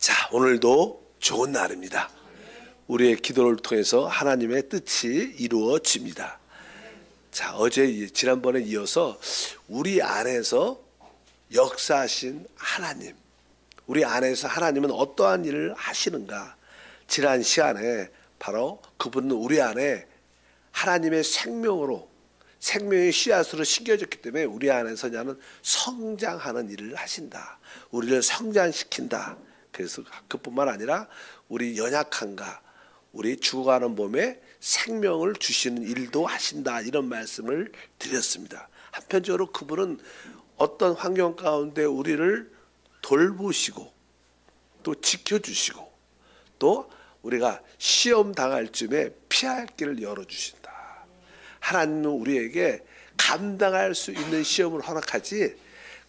자, 오늘도 좋은 날입니다. 우리의 기도를 통해서 하나님의 뜻이 이루어집니다. 자, 지난번에 이어서 우리 안에서 역사하신 하나님, 우리 안에서 하나님은 어떠한 일을 하시는가, 지난 시간에 바로 그분은 우리 안에 하나님의 생명의 씨앗으로 심겨졌기 때문에 우리 안에서 나는 성장하는 일을 하신다. 우리를 성장시킨다. 그래서 그뿐만 아니라 우리 연약한가, 우리 죽어가는 몸에 생명을 주시는 일도 하신다. 이런 말씀을 드렸습니다. 한편적으로 그분은 어떤 환경 가운데 우리를 돌보시고 또 지켜주시고 또 우리가 시험 당할 쯤에 피할 길을 열어주신다. 하나님은 우리에게 감당할 수 있는 시험을 허락하지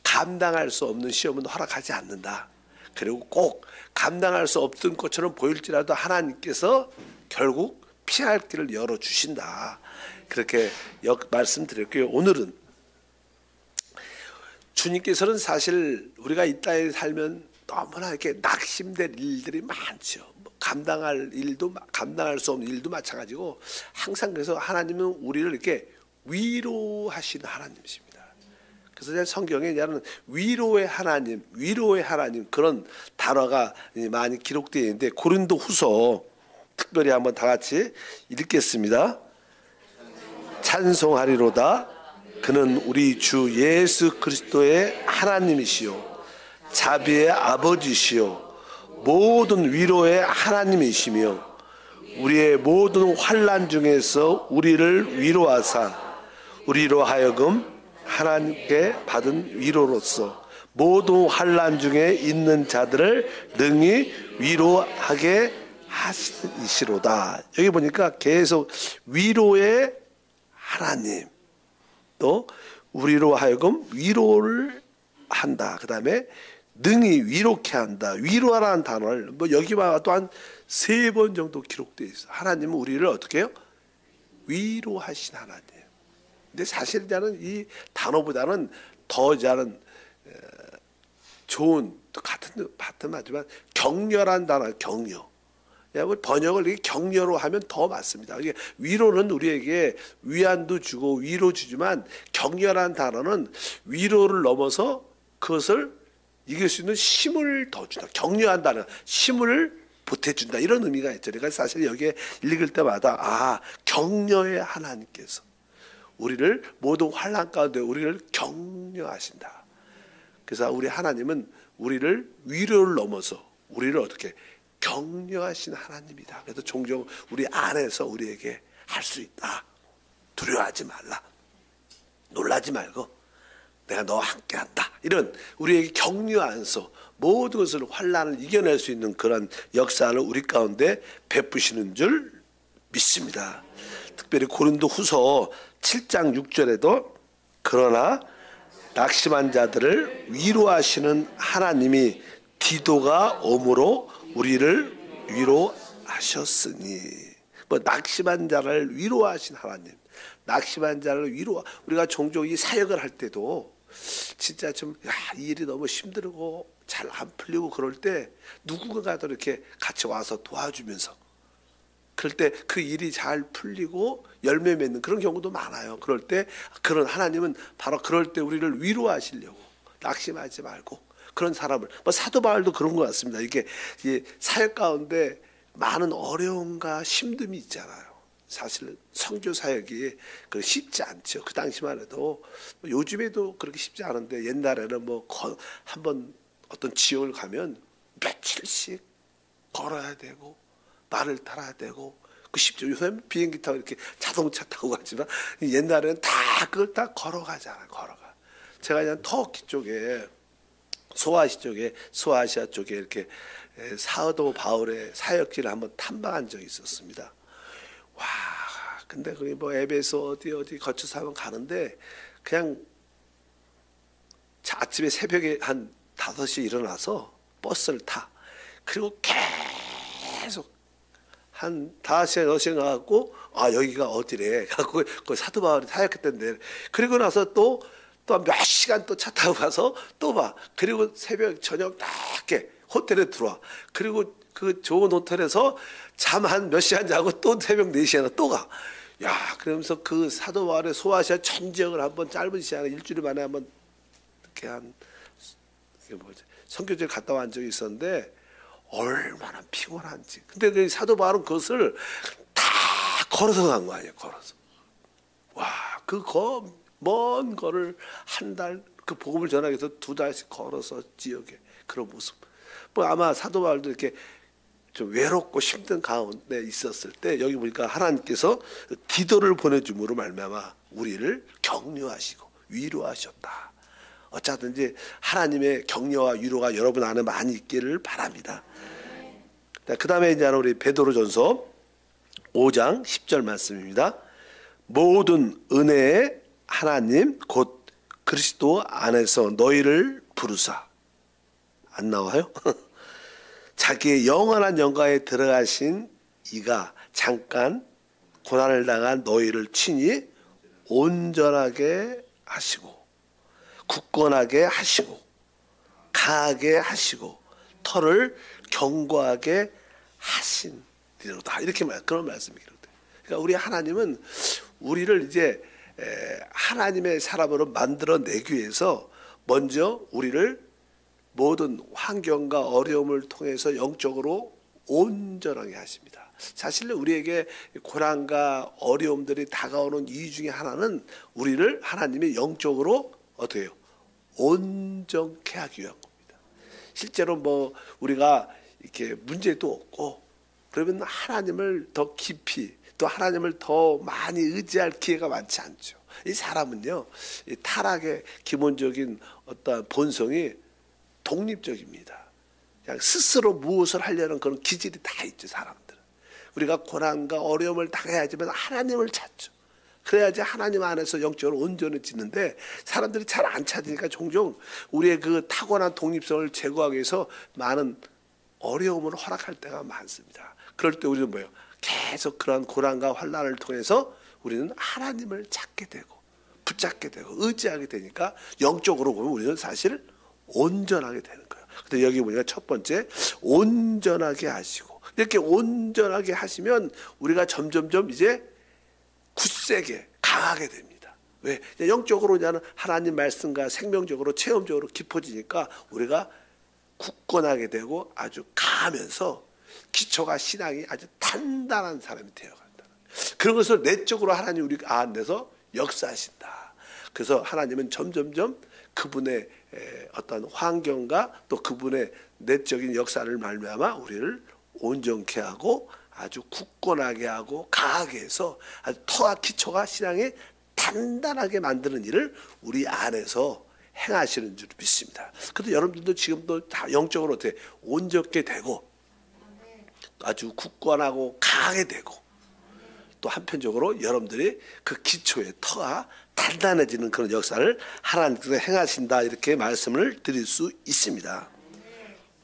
감당할 수 없는 시험은 허락하지 않는다. 그리고 꼭 감당할 수 없던 것처럼 보일지라도 하나님께서 결국 피할 길을 열어주신다. 그렇게 말씀드렸고요. 오늘은 주님께서는 사실 우리가 이 땅에 살면 너무나 이렇게 낙심될 일들이 많죠. 감당할 수 없는 일도 마찬가지고, 항상 그래서 하나님은 우리를 이렇게 위로하시는 하나님이십니다. 그래서 성경에 위로의 하나님 그런 단어가 많이 기록되어 있는데, 고린도후서 특별히 한번 다 같이 읽겠습니다. 찬송하리로다. 그는 우리 주 예수 그리스도의 하나님이시요 자비의 아버지시요 모든 위로의 하나님이시며 우리의 모든 환난 중에서 우리를 위로하사 우리로 하여금 하나님께 받은 위로로서 모든 환난 중에 있는 자들을 능히 위로하게 하시리로다. 여기 보니까 계속 위로의 하나님, 또 우리로 하여금 위로를 한다. 그 다음에 능히 위로케 한다. 위로하라는 단어를 여기만 또 한 3번 정도 기록되어 있어요. 하나님은 우리를 어떻게 해요? 위로하신 하나님. 근데 사실 저는 이 단어보다는 더 저는 좋은, 같은 말이지만 격려란 단어, 격려. 번역을 이렇게 격려로 하면 더 맞습니다. 위로는 우리에게 위안도 주고 위로 주지만, 격려란 단어는 위로를 넘어서 그것을 이길 수 있는 힘을 더 준다. 격려한다는 힘을 보태준다. 이런 의미가 있죠. 그러니까 사실 여기에 읽을 때마다 격려의 하나님께서 우리를 모든 환난 가운데 우리를 격려하신다. 그래서 우리 하나님은 우리를 위로를 넘어서 우리를 어떻게 격려하신 하나님이다. 그래서 종종 우리 안에서 우리에게 할 수 있다. 두려워하지 말라. 놀라지 말고 내가 너와 함께한다. 이런 우리에게 격려하면서 모든 것을 환난을 이겨낼 수 있는 그런 역사를 우리 가운데 베푸시는 줄 믿습니다. 특별히 고린도후서 7장 6절에도 그러나 낙심한 자들을 위로하시는 하나님이 디도가 오므로 우리를 위로하셨으니, 낙심한 자를 위로하신 하나님, 낙심한 자를 우리가 종종 이 사역을 할 때도 진짜 이 일이 너무 힘들고 잘 안 풀리고 그럴 때 누군가도 이렇게 같이 와서 도와주면서, 그럴 때 그 일이 잘 풀리고 열매 맺는 그런 경우도 많아요. 그럴 때 그런 하나님은 바로 그럴 때 우리를 위로하시려고, 낙심하지 말고 그런 사람을, 사도 바울도 그런 것 같습니다. 이게 사역 가운데 많은 어려움과 힘듦이 있잖아요. 사실 선교 사역이 쉽지 않죠. 그 당시만 해도, 요즘에도 그렇게 쉽지 않은데, 옛날에는 한번 어떤 지역을 가면 며칠씩 걸어야 되고 말을 타야 되고, 그 쉽죠. 요새는 비행기 타고 이렇게 자동차 타고 가지만 옛날에는 그걸 다 걸어가잖아요. 걸어가. 제가 그냥 터키 쪽에 소아시아 쪽에 이렇게 사도 바울의 사역지를 한번 탐방한 적이 있었습니다. 와, 근데 거기 에베소 어디 거쳐서 한번 가는데, 그냥 아침에 새벽에 한 5시에 일어나서 버스를 타. 그리고 계속 한 5시에 6시에 가갖고, 여기가 어디래. 갖고 그 사도 바울이 사역했던데. 그리고 나서 또 몇 시간 또 차 타고 가서 또 봐. 그리고 저녁 낮게 호텔에 들어와. 그리고 그 좋은 호텔에서 잠 한 몇 시간 자고 또 새벽 4시에나 또 가. 야, 그러면서 그 사도 바울의 소아시아 전 지역을 한번 짧은 시간에 일주일 만에 한번 이렇게 한 선교지에 갔다 온 적이 있었는데 얼마나 피곤한지. 근데 그 사도 바울은 그것을 다 걸어서 간 거 아니에요. 걸어서. 와, 그 먼 거를 한 달, 그 복음을 전하기 위해서 2달씩 걸어서 지역에 그런 모습. 뭐 아마 사도 바울도 이렇게 좀 외롭고 힘든 가운데 있었을 때 여기 보니까 하나님께서 디도를 보내줌으로 말미암아 우리를 격려하시고 위로하셨다. 어쩌든지 하나님의 격려와 위로가 여러분 안에 많이 있기를 바랍니다. 그 다음에 이제 우리 베드로전서 5장 10절 말씀입니다. 모든 은혜의 하나님 곧 그리스도 안에서 너희를 부르사. 안 나와요? 자기의 영원한 영광에 들어가신 이가 잠깐 고난을 당한 너희를 친히 온전하게 하시고 굳건하게 하시고 강하게 하시고 터를 견고하게 하신이로다. 이렇게 그런 말씀이 기록돼요. 그러니까 우리 하나님은 우리를 이제 하나님의 사람으로 만들어내기 위해서 먼저 우리를 모든 환경과 어려움을 통해서 영적으로 온전하게 하십니다. 사실 우리에게 고난과 어려움들이 다가오는 이유 중에 하나는 우리를 하나님이 영적으로 어떻게 해요? 온전케 하기 위한 겁니다. 실제로 뭐 우리가 이렇게 문제도 없고 그러면 하나님을 더 깊이 또 하나님을 더 많이 의지할 기회가 많지 않죠. 이 사람은요, 이 타락의 기본적인 어떤 본성이 독립적입니다. 그냥 스스로 무엇을 하려는 그런 기질이 다 있죠, 사람들은. 우리가 고난과 어려움을 당해야지만 하나님을 찾죠. 그래야지 하나님 안에서 영적으로 온전해지는데 사람들이 잘 안 찾으니까 종종 우리의 그 타고난 독립성을 제거하기 위해서 많은 어려움을 허락할 때가 많습니다. 그럴 때 우리는 뭐예요? 계속 그런 고난과 환난을 통해서 우리는 하나님을 찾게 되고 붙잡게 되고 의지하게 되니까 영적으로 보면 우리는 사실 온전하게 되는 거예요. 근데 여기 보니까 첫 번째 온전하게 하시고 이렇게 온전하게 하시면 우리가 점점점 이제 굳세게 강하게 됩니다. 왜? 영적으로 그냥 하나님 말씀과 생명적으로 체험적으로 깊어지니까 우리가 굳건하게 되고 아주 강하면서 기초가 신앙이 아주 단단한 사람이 되어간다. 그런 것을 내적으로 하나님 우리 안에서 역사하신다. 그래서 하나님은 점점점 그분의 어떤 환경과 또 그분의 내적인 역사를 말미암아 우리를 온전케 하고 아주 굳건하게 하고 강하게 해서 아주 터와 기초가 신앙이 단단하게 만드는 일을 우리 안에서 행하시는 줄 믿습니다. 그런데 여러분들도 지금도 다 영적으로 어떻게 온전케 되고 아주 굳건하고 강하게 되고 또 한편적으로 여러분들이 그 기초의 터가 단단해지는 그런 역사를 하나님께서 행하신다 이렇게 말씀을 드릴 수 있습니다.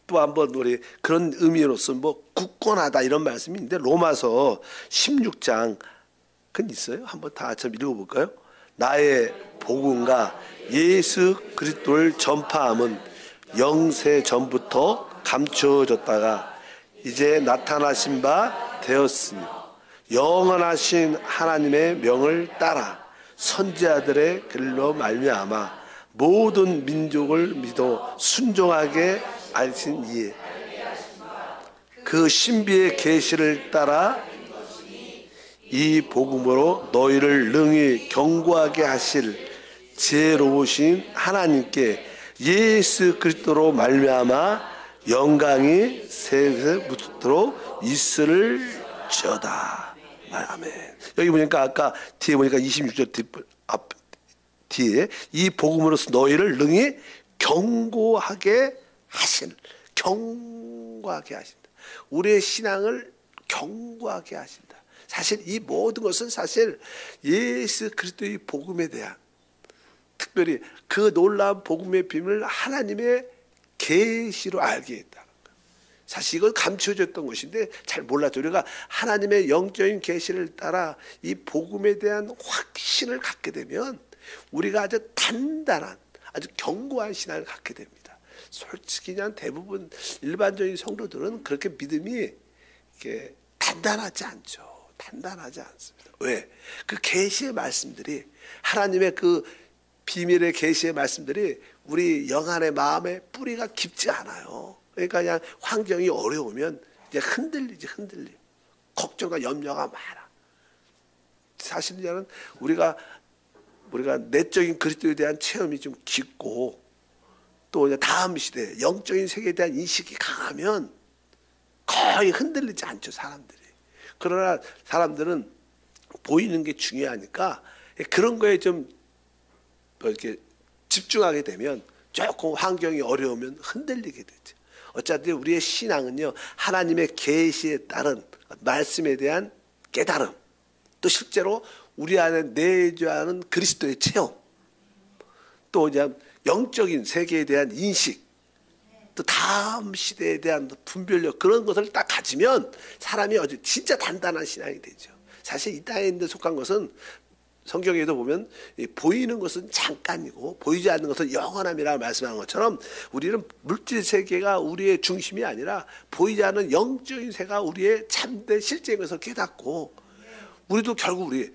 또 한번 우리 그런 의미로서 뭐 굳건하다 이런 말씀이 있는데 로마서 16장 그 있어요? 한번 다 같이 읽어볼까요? 나의 복음과 예수 그리스도를 전파함은 영세 전부터 감추어졌다가 이제 나타나신 바 되었으니 영원하신 하나님의 명을 따라 선지자들의 글로 말미암아 모든 민족을 믿어 순종하게 하신 이에 그 신비의 계시를 따라 이 복음으로 너희를 능히 견고하게 하실 지혜로우신 하나님께 예수 그리스도로 말미암아 영광이 세세부터록 있을지어다. 아멘. 여기 보니까 아까 뒤에 보니까 26절 뒤에 이 복음으로서 너희를 능히 견고하게 하신, 견고하게 하신다. 우리의 신앙을 견고하게 하신다. 사실 이 모든 것은 사실 예수 그리스도의 복음에 대한 특별히 그 놀라운 복음의 비밀을 하나님의 계시로 알게 했다는 거예요. 사실 이건 감추어졌던 것인데 잘 몰랐죠. 우리가 하나님의 영적인 계시를 따라 이 복음에 대한 확신을 갖게 되면 우리가 아주 단단한 아주 견고한 신앙을 갖게 됩니다. 솔직히 그냥 대부분 일반적인 성도들은 그렇게 믿음이 이렇게 단단하지 않죠. 단단하지 않습니다. 왜? 그 계시의 말씀들이, 하나님의 그 비밀의 계시의 말씀들이 우리 영안의 마음에 뿌리가 깊지 않아요. 그러니까 그냥 환경이 어려우면 이제 흔들려. 걱정과 염려가 많아. 사실은 우리가 내적인 그리스도에 대한 체험이 좀 깊고, 또 다음 시대 영적인 세계에 대한 인식이 강하면 거의 흔들리지 않죠, 사람들이. 그러나 사람들은 보이는 게 중요하니까 그런 거에 좀 이렇게 집중하게 되면 조금 환경이 어려우면 흔들리게 되죠. 어차피 우리의 신앙은요, 하나님의 계시에 따른 말씀에 대한 깨달음, 또 실제로 우리 안에 내주하는 그리스도의 체험, 또 이제 영적인 세계에 대한 인식, 또 다음 시대에 대한 분별력, 그런 것을 딱 가지면 사람이 진짜 단단한 신앙이 되죠. 사실 이 땅에 있는 데 속한 것은 성경에도 보면 보이는 것은 잠깐이고 보이지 않는 것은 영원함이라고 말씀한 것처럼, 우리는 물질 세계가 우리의 중심이 아니라 보이지 않는 영적인 세계가 우리의 참된 실제인 것을 깨닫고, 우리도 결국 우리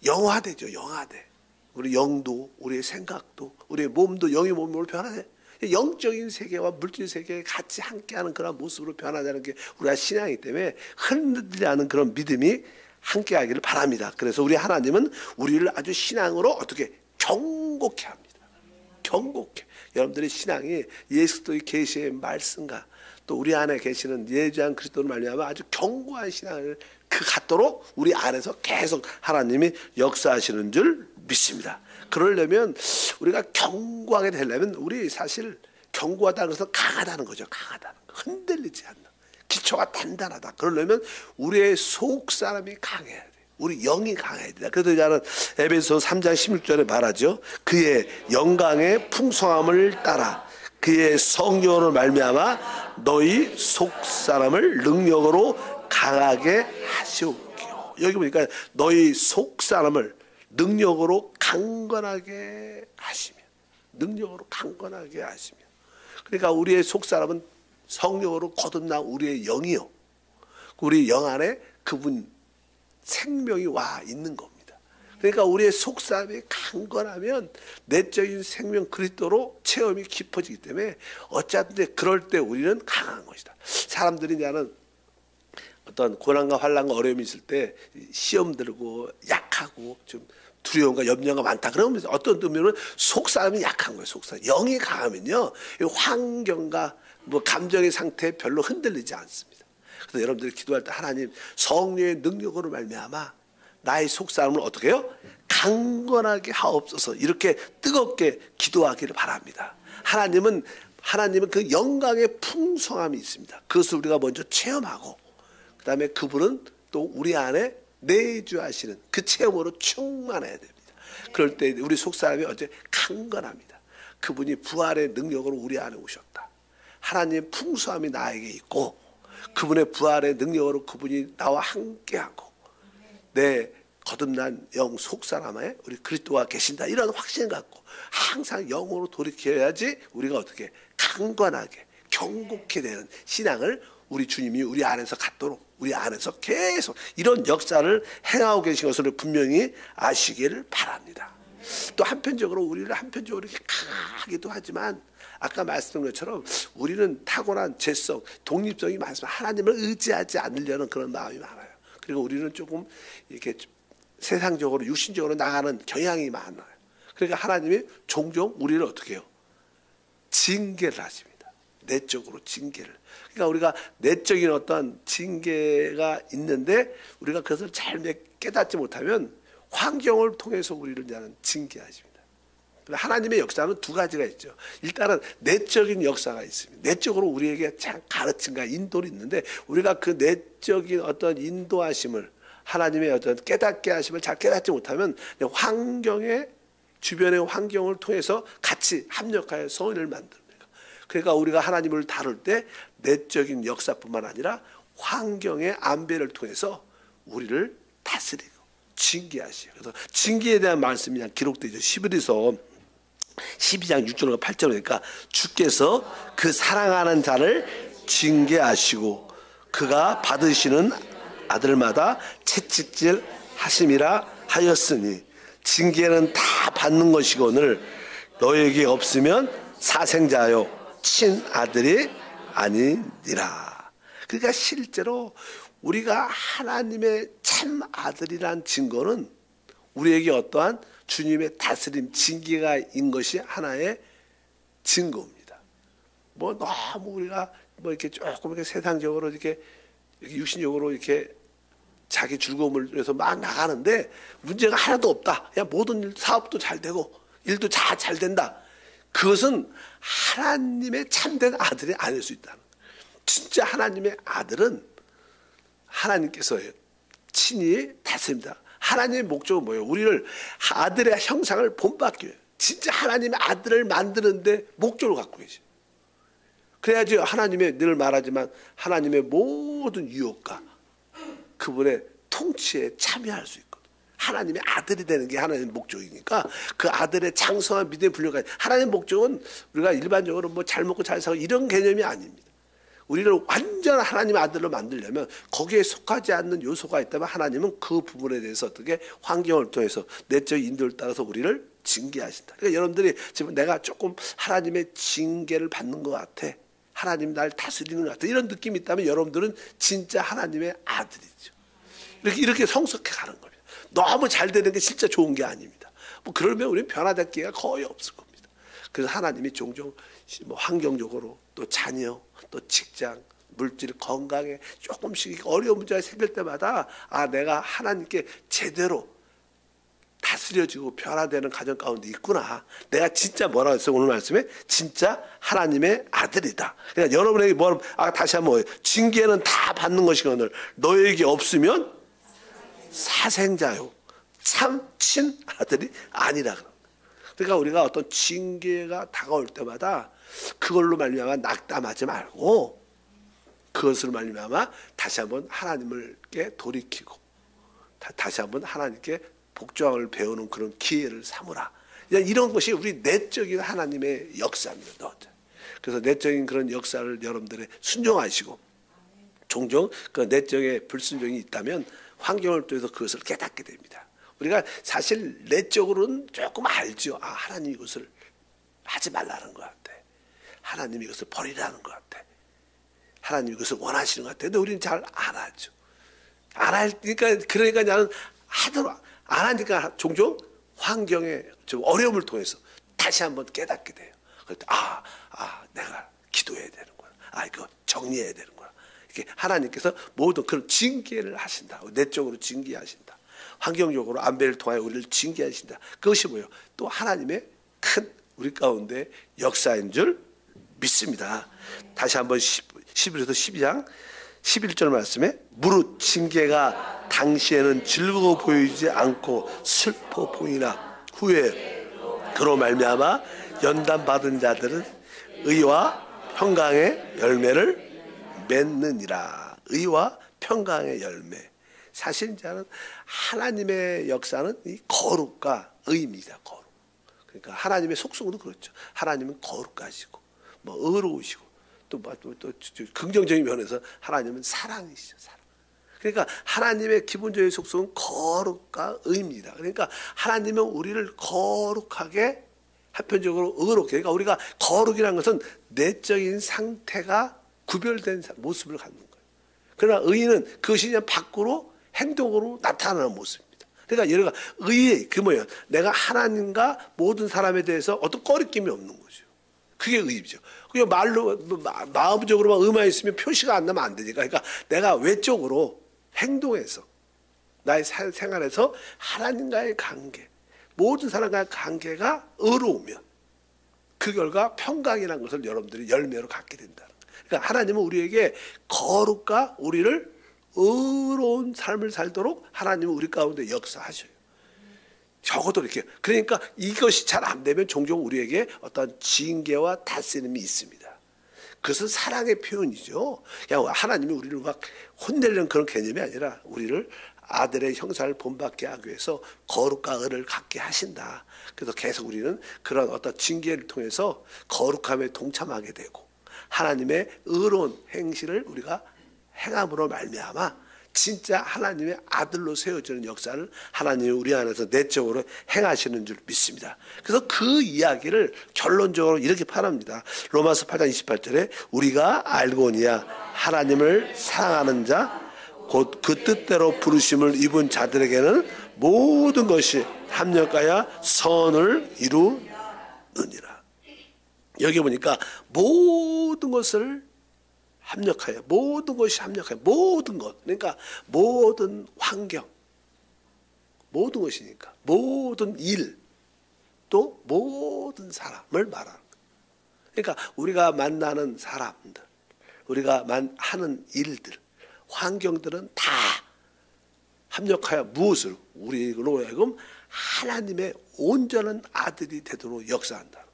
영화되죠. 영화돼. 우리 영도, 우리의 생각도, 우리의 몸도 영의 몸으로 변화돼. 영적인 세계와 물질 세계에 같이 함께하는 그런 모습으로 변화되는 게 우리가 신앙이기 때문에 흔들리지 않은 그런 믿음이 함께하기를 바랍니다. 그래서 우리 하나님은 우리를 아주 신앙으로 어떻게 경고케 합니다. 경고케. 여러분들의 신앙이 예수 그리스도의 계시의 말씀과 또 우리 안에 계시는 예주한 그리스도를 말미암아 아주 견고한 신앙을 갖도록 우리 안에서 계속 하나님이 역사하시는 줄 믿습니다. 그러려면, 우리가 견고하게 되려면, 우리 사실 견고하다는 것은 강하다는 거죠. 강하다는 거. 흔들리지 않는. 기초가 단단하다. 그러려면 우리의 속 사람이 강해야 돼. 우리 영이 강해야 돼. 그래서 저는 에베소 3장 16절에 말하죠. 그의 영광의 풍성함을 따라 그의 성령으로 말미암아 너희 속 사람을 능력으로 강하게 하시옵기로. 여기 보니까 너희 속 사람을 능력으로 강건하게 하시며, 능력으로 강건하게 하시며. 그러니까 우리의 속 사람은 성령으로 거듭난 우리의 영이요, 우리 영 안에 그분 생명이 와 있는 겁니다. 그러니까 우리의 속 사람이 강건하면 내적인 생명 그리스도로 체험이 깊어지기 때문에 어쨌든 그럴 때 우리는 강한 것이다. 사람들이 나는 어떤 고난과 환난과 어려움이 있을 때 시험 들고 약하고 좀 두려움과 염려가 많다. 그러면 어떤 의미로는 속 사람이 약한 거예요. 속 사람. 영이 강하면요, 환경과 뭐 감정의 상태에 별로 흔들리지 않습니다. 그래서 여러분들이 기도할 때 하나님 성령의 능력으로 말미암아 나의 속 사람을 어떻게 해요? 강건하게 하옵소서. 이렇게 뜨겁게 기도하기를 바랍니다. 하나님은 그 영광의 풍성함이 있습니다. 그것을 우리가 먼저 체험하고, 그 다음에 그분은 또 우리 안에 내주하시는 그 체험으로 충만해야 됩니다. 그럴 때 우리 속사람이 어째 강건합니다. 그분이 부활의 능력으로 우리 안에 오셨다. 하나님의 풍성함이 나에게 있고, 그분의 부활의 능력으로 그분이 나와 함께하고, 내 거듭난 영 속사람에 우리 그리스도가 계신다. 이런 확신 갖고 항상 영으로 돌이켜야지 우리가 어떻게 강건하게 경고케 되는 신앙을 우리 주님이 우리 안에서 갖도록, 우리 안에서 계속 이런 역사를 행하고 계신 것을 분명히 아시기를 바랍니다. 또 한편적으로 우리를 한편적으로 이렇게 강하기도 하지만, 아까 말씀드린 것처럼 우리는 타고난 죄성, 독립성이 많습니다. 하나님을 의지하지 않으려는 그런 마음이 많아요. 그리고 우리는 조금 이렇게 세상적으로 육신적으로 나가는 경향이 많아요. 그러니까 하나님이 종종 우리를 어떻게 해요? 징계를 하십니다. 내적으로 징계를. 그러니까 우리가 내적인 어떤 징계가 있는데 우리가 그것을 잘 깨닫지 못하면 환경을 통해서 우리를 징계하십니다. 하나님의 역사는 두 가지가 있죠. 일단은 내적인 역사가 있습니다. 내적으로 우리에게 참 가르침과 인도를 있는데, 우리가 그 내적인 어떤 인도하심을, 하나님의 어떤 깨닫게 하심을 잘 깨닫지 못하면 환경에, 주변의 환경을 통해서 같이 합력하여 성인을 만듭니다. 그러니까 우리가 하나님을 다룰 때 내적인 역사뿐만 아니라 환경의 안배를 통해서 우리를 다스리고 징계하시고, 그래서 징계에 대한 말씀이 기록되죠. 히브리서 12장 6절과 8절이니까 주께서 그 사랑하는 자를 징계하시고 그가 받으시는 아들마다 채찍질 하심이라 하였으니 징계는 다 받는 것이거늘 너에게 없으면 사생자요 친아들이 아니니라. 그러니까 실제로 우리가 하나님의 참 아들이란 증거는 우리에게 어떠한 주님의 다스림 징계가 인 것이 하나의 증거입니다. 뭐 너무 우리가 뭐 이렇게 조금 이렇게 세상적으로 이렇게 육신적으로 이렇게 자기 즐거움을 위해서 막 나가는데 문제가 하나도 없다. 야, 모든 일, 사업도 잘 되고 일도 잘 된다. 그것은 하나님의 참된 아들이 아닐 수 있다는 거예요. 진짜 하나님의 아들은 하나님께서 친히 다스립니다. 하나님의 목적은 뭐예요? 우리를 아들의 형상을 본받기 위해 진짜 하나님의 아들을 만드는데 목적을 갖고 계세요. 그래야지 하나님의 늘 말하지만 하나님의 모든 유혹과 그분의 통치에 참여할 수 있거든. 하나님의 아들이 되는 게 하나님의 목적이니까 그 아들의 장성한 믿음의 분량까지 하나님의 목적은 우리가 일반적으로 뭐 잘 먹고 잘 사고 이런 개념이 아닙니다. 우리를 완전 하나님의 아들로 만들려면 거기에 속하지 않는 요소가 있다면 하나님은 그 부분에 대해서 어떻게 환경을 통해서 내적 인도를 따라서 우리를 징계하신다. 그러니까 여러분들이 지금 내가 조금 하나님의 징계를 받는 것 같아. 하나님 날 다스리는 것 같아. 이런 느낌이 있다면 여러분들은 진짜 하나님의 아들이죠. 이렇게 성숙해 가는 겁니다. 너무 잘 되는 게 진짜 좋은 게 아닙니다. 뭐 그러면 우리는 변화될 기회가 거의 없을 겁니다. 그래서 하나님이 종종 뭐 환경적으로 또 자녀 또 직장 물질 건강에 조금씩 어려운 문제가 생길 때마다 아 내가 하나님께 제대로 다스려지고 변화되는 가정 가운데 있구나. 내가 진짜 뭐라고 했어요? 오늘 말씀에 진짜 하나님의 아들이다. 그러니까 여러분에게 다시 한번 징계는 다 받는 것이거늘 너에게 없으면 사생자요 참 친아들이 아니라. 그러니까 우리가 어떤 징계가 다가올 때마다 그걸로 말미암아 낙담하지 말고 그것으로 말미암아 다시 한번 하나님께 돌이키고 다시 한번 하나님께 복종을 배우는 그런 기회를 삼으라. 이런 것이 우리 내적인 하나님의 역사입니다. 그래서 내적인 그런 역사를 여러분들의 순종하시고 종종 그 내적의 불순종이 있다면 환경을 통해서 그것을 깨닫게 됩니다. 우리가 사실 내적으로는 조금 알죠. 아, 하나님 이것을 하지 말라는 것 같아. 하나님 이것을 버리라는 것 같아. 하나님 이것을 원하시는 것 같아. 근데 우리는 잘 안 하죠. 안 하니까 그러니까 나는 하도록 안 하니까 종종 환경의 좀 어려움을 통해서 다시 한번 깨닫게 돼요. 그럴 때 내가 기도해야 되는구나. 이거 정리해야 되는구나. 이렇게 하나님께서 모든 그런 징계를 하신다. 내적으로 징계하신다. 환경적으로 안배를 통하여 우리를 징계하신다. 그것이 뭐예요? 또 하나님의 큰 우리 가운데 역사인 줄 믿습니다. 다시 한번 11에서 12장 11절 말씀에 무릇 징계가 당시에는 즐거워 보이지 않고 슬퍼 보이나 후에 그로 말미암아 연단받은 자들은 의와 평강의 열매를 맺느니라. 의와 평강의 열매. 사실 이제는 하나님의 역사는 이 거룩과 의입니다. 거룩. 그러니까 하나님의 속성도 그렇죠. 하나님은 거룩하시고 뭐 의로우시고 또 긍정적인 면에서 하나님은 사랑이시죠. 사랑. 그러니까 하나님의 기본적인 속성은 거룩과 의입니다. 그러니까 하나님은 우리를 거룩하게 한편적으로 의롭게. 그러니까 우리가 거룩이라는 것은 내적인 상태가 구별된 모습을 갖는 거예요. 그러나 의는 그것이 그냥 밖으로 행동으로 나타나는 모습입니다. 그러니까 여러가 의의 그 뭐예요? 내가 하나님과 모든 사람에 대해서 어떤 꺼리낌이 없는 거죠. 그게 의죠. 그냥 말로 마음적으로만 의만 있으면 표시가 안 나면 안 되니까. 그러니까 내가 외적으로 행동해서 나의 생활에서 하나님과의 관계, 모든 사람과의 관계가 의로우면 그 결과 평강이라는 것을 여러분들이 열매로 갖게 된다는 거예요. 그러니까 하나님은 우리에게 거룩과 우리를 의로운 삶을 살도록 하나님은 우리 가운데 역사하셔요. 적어도 이렇게. 그러니까 이것이 잘 안 되면 종종 우리에게 어떤 징계와 다스림이 있습니다. 그것은 사랑의 표현이죠. 그냥 하나님이 우리를 막 혼내려는 그런 개념이 아니라 우리를 아들의 형상을 본받게 하기 위해서 거룩과 의를 갖게 하신다. 그래서 계속 우리는 그런 어떤 징계를 통해서 거룩함에 동참하게 되고 하나님의 의로운 행실을 우리가 행함으로 말미암아 진짜 하나님의 아들로 세워지는 역사를 하나님이 우리 안에서 내적으로 행하시는 줄 믿습니다. 그래서 그 이야기를 결론적으로 이렇게 말합니다. 로마서 8장 28절에 우리가 알고니야 하나님을 사랑하는 자 곧 그 뜻대로 부르심을 입은 자들에게는 모든 것이 합력하여 선을 이루느니라. 여기 보니까 모든 것을 합력하여, 모든 것이 합력하여, 모든 것, 그러니까 모든 환경, 모든 것이니까 모든 일, 또 모든 사람을 말하는 거예요. 그러니까 우리가 만나는 사람들, 우리가 하는 일들, 환경들은 다 합력하여 무엇을 우리로 하여금 하나님의 온전한 아들이 되도록 역사한다.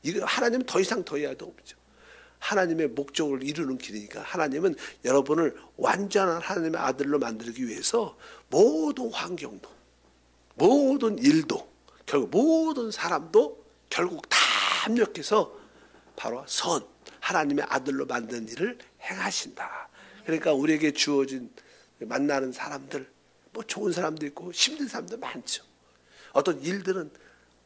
이거 하나님은 더 이상 더 해야도 없죠. 하나님의 목적을 이루는 길이니까 하나님은 여러분을 완전한 하나님의 아들로 만들기 위해서 모든 환경도 모든 일도 결국 모든 사람도 결국 다 합력해서 바로 선 하나님의 아들로 만든 일을 행하신다. 그러니까 우리에게 주어진 만나는 사람들 뭐 좋은 사람도 있고 힘든 사람도 많죠. 어떤 일들은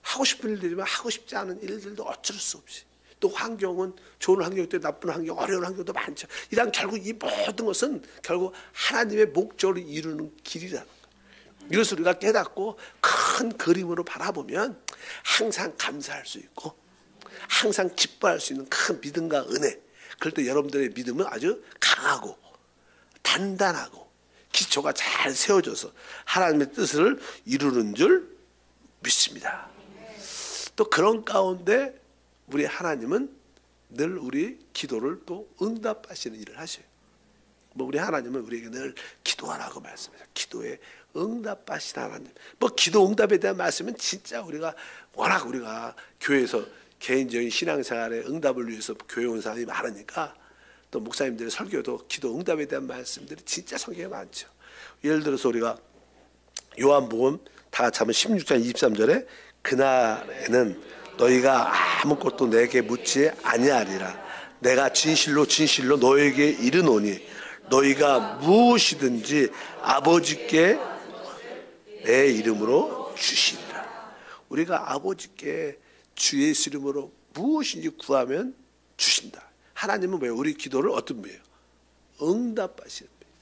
하고 싶은 일들이지만 하고 싶지 않은 일들도 어쩔 수 없이 또 환경은 좋은 환경도 나쁜 환경 어려운 환경도 많죠. 이런 결국 이 모든 것은 결국 하나님의 목적을 이루는 길이라는 거예요. 이것을 우리가 깨닫고 큰 그림으로 바라보면 항상 감사할 수 있고 항상 기뻐할 수 있는 큰 믿음과 은혜. 그럴 때 여러분들의 믿음은 아주 강하고 단단하고 기초가 잘 세워져서 하나님의 뜻을 이루는 줄 믿습니다. 또 그런 가운데 우리 하나님은 늘 우리 기도를 또 응답하시는 일을 하셔요. 뭐 우리 하나님은 우리에게 늘 기도하라고 말씀해요. 기도에 응답하시는 하나님. 뭐 기도 응답에 대한 말씀은 진짜 우리가 워낙 우리가 교회에서 개인적인 신앙생활에 응답을 위해서 교회 온 사람이 많으니까 또 목사님들의 설교도 기도 응답에 대한 말씀들이 진짜 성경에 많죠. 예를 들어서 우리가 요한복음 다 같이 한번 16장 23절에 그날에는 너희가 아무것도 내게 묻지 아니하리라. 내가 진실로 진실로 너에게 이르노니 너희가 무엇이든지 아버지께 내 이름으로 주시리라. 우리가 아버지께 주 예수 이름으로 무엇인지 구하면 주신다. 하나님은 왜 우리 기도를 어떤 분이에요? 응답하시는 분이에요.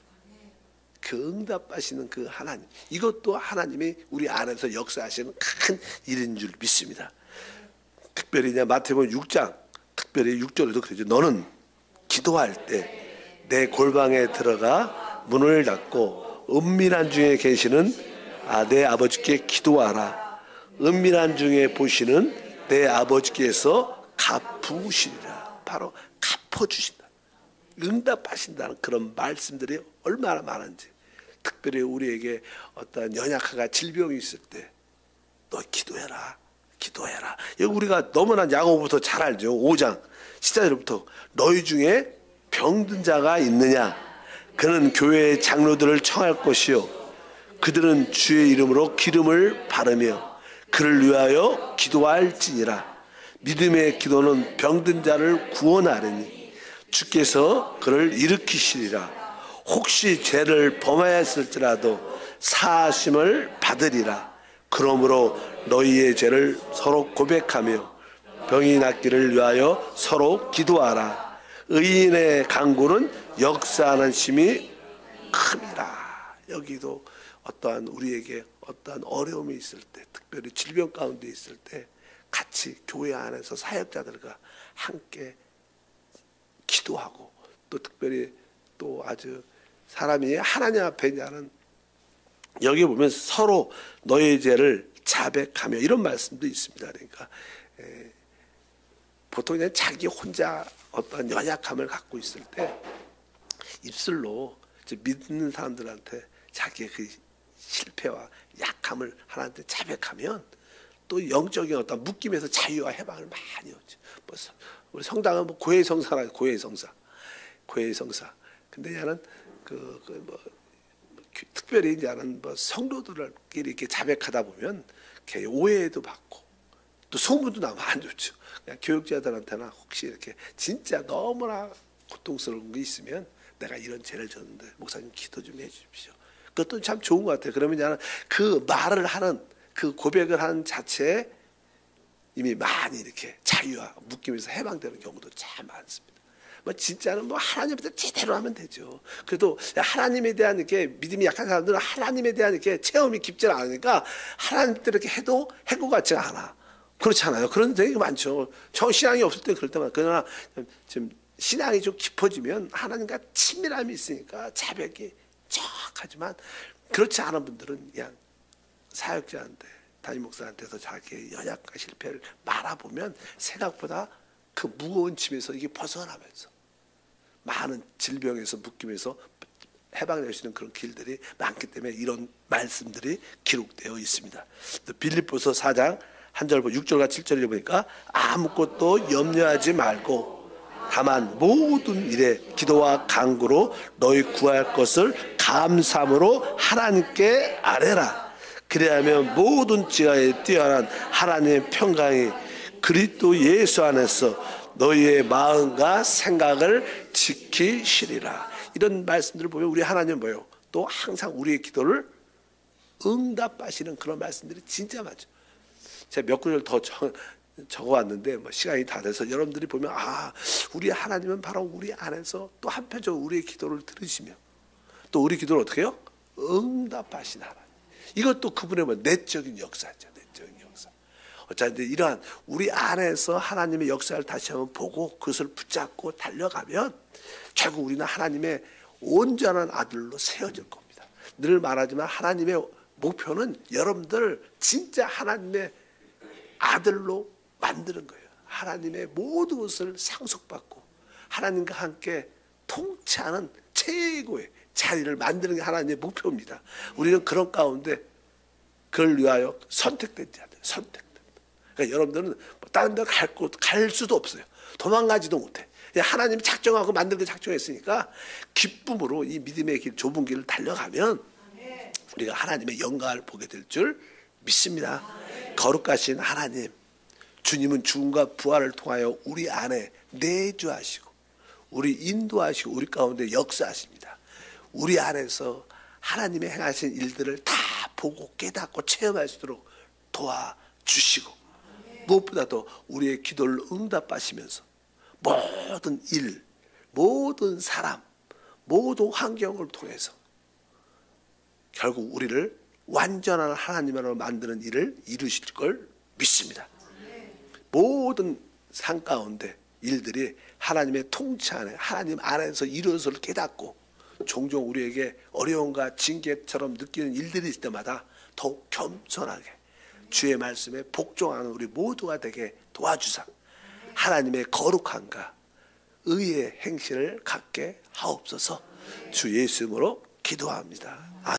그 응답하시는 그 하나님, 이것도 하나님이 우리 안에서 역사하시는 큰 일인 줄 믿습니다. 특별히 마태복음 6장 특별히 6절에도 그러죠. 너는 기도할 때 내 골방에 들어가 문을 닫고 은밀한 중에 계시는 내 아버지께 기도하라. 은밀한 중에 보시는 내 아버지께서 갚으시리라. 바로 갚아주신다. 응답하신다는 그런 말씀들이 얼마나 많은지. 특별히 우리에게 어떤 연약하가 질병이 있을 때 너 기도해라. 기도해라. 여기 우리가 너무나 야고보부터 잘 알죠. 5장 14절부터 너희 중에 병든 자가 있느냐? 그는 교회의 장로들을 청할 것이요 그들은 주의 이름으로 기름을 바르며 그를 위하여 기도할지니라. 믿음의 기도는 병든 자를 구원하리니 주께서 그를 일으키시리라. 혹시 죄를 범하였을지라도 사하심을 받으리라. 그러므로 너희의 죄를 서로 고백하며 병이 낫기를 위하여 서로 기도하라. 의인의 간구는 역사하는 힘이 큽니다. 여기도 어떠한 우리에게 어떠한 어려움이 있을 때, 특별히 질병 가운데 있을 때 같이 교회 안에서 사역자들과 함께 기도하고 또 특별히 또 아주 사람이 하나님 앞에 있냐는 여기 보면 서로 너의 죄를 자백하며 이런 말씀도 있습니다. 그러니까 보통 그냥 자기 혼자 어떤 연약함을 갖고 있을 때 입술로 믿는 사람들한테 자기의 그 실패와 약함을 하나님한테 자백하면 또 영적인 어떤 묶임에서 자유와 해방을 많이 얻죠. 우리 성당은 뭐 고해성사라, 고해성사. 근데 나는 특별히 이제 나는 뭐 성도들끼리 이렇게 자백하다 보면 이렇게 오해도 받고 또 소문도 나면 안 좋죠. 그냥 교육자들한테나 혹시 이렇게 진짜 너무나 고통스러운 게 있으면 내가 이런 죄를 졌는데 목사님 기도 좀 해주십시오. 그것도 참 좋은 것 같아요. 그러면 나는 그 말을 하는 그 고백을 하는 자체에 이미 많이 이렇게 자유와 묶임에서 해방되는 경우도 참 많습니다. 뭐 진짜는 뭐 하나님한테 제대로 하면 되죠. 그래도 하나님에 대한 이렇게 믿음이 약한 사람들은 하나님에 대한 이렇게 체험이 깊지 않으니까 하나님들 이렇게 해도 해고 같지가 않아. 그렇잖아요. 그런 데 되게 많죠. 저 신앙이 없을 때 그럴 때만. 그러나 지금 신앙이 좀 깊어지면 하나님과 친밀함이 있으니까 자백이 척하지만 그렇지 않은 분들은 그냥 사역자한테 담임 목사한테서 자기의 연약과 실패를 말아보면 생각보다 그 무거운 짐에서 이게 벗어나면서 많은 질병에서 묶임에서 해방될 수 있는 그런 길들이 많기 때문에 이런 말씀들이 기록되어 있습니다. 빌립보서 4장 1절부터 6절과 7절을 보니까 아무것도 염려하지 말고 다만 모든 일에 기도와 간구로 너희 구할 것을 감사함으로 하나님께 아뢰라. 그리하면 모든 지하에 뛰어난 하나님의 평강이 그리스도 예수 안에서 너희의 마음과 생각을 지키시리라. 이런 말씀들을 보면 우리 하나님은 뭐예요? 또 항상 우리의 기도를 응답하시는 그런 말씀들이 진짜 많죠. 제가 몇 구절 더 적어왔는데 뭐 시간이 다 돼서 여러분들이 보면 우리 하나님은 바로 우리 안에서 또 한편적으로 우리의 기도를 들으시며 또 우리 기도를 어떻게 해요? 응답하신 하나님. 이것도 그분의 뭐 내적인 역사죠. 내적인 역사. 어쨌든 이러한 우리 안에서 하나님의 역사를 다시 한번 보고 그것을 붙잡고 달려가면 결국 우리는 하나님의 온전한 아들로 세워질 겁니다. 늘 말하지만 하나님의 목표는 여러분들 진짜 하나님의 아들로 만드는 거예요. 하나님의 모든 것을 상속받고 하나님과 함께 통치하는 최고의 자리를 만드는 게 하나님의 목표입니다. 우리는 그런 가운데 그걸 위하여 선택된 자들, 선택된. 그러니까 여러분들은 다른 데 갈 수도 없어요. 도망가지도 못해. 하나님이 작정하고 만들게 작정했으니까 기쁨으로 이 믿음의 길, 좁은 길을 달려가면 우리가 하나님의 영광을 보게 될 줄 믿습니다. 거룩하신 하나님, 주님은 죽음과 부활을 통하여 우리 안에 내주하시고 우리 인도하시고 우리 가운데 역사하십니다. 우리 안에서 하나님의 행하신 일들을 다 보고 깨닫고 체험할 수 있도록 도와주시고 무엇보다도 우리의 기도를 응답하시면서 모든 일, 모든 사람, 모든 환경을 통해서 결국 우리를 완전한 하나님으로 만드는 일을 이루실 걸 믿습니다. 모든 상 가운데 일들이 하나님의 통치 안에 하나님 안에서 이루어서를 깨닫고 종종 우리에게 어려움과 징계처럼 느끼는 일들이 있을 때마다 더욱 겸손하게 주의 말씀에 복종하는 우리 모두가 되게 도와주사 하나님의 거룩함과 의의 행실을 갖게 하옵소서. 주 예수 이름으로 기도합니다.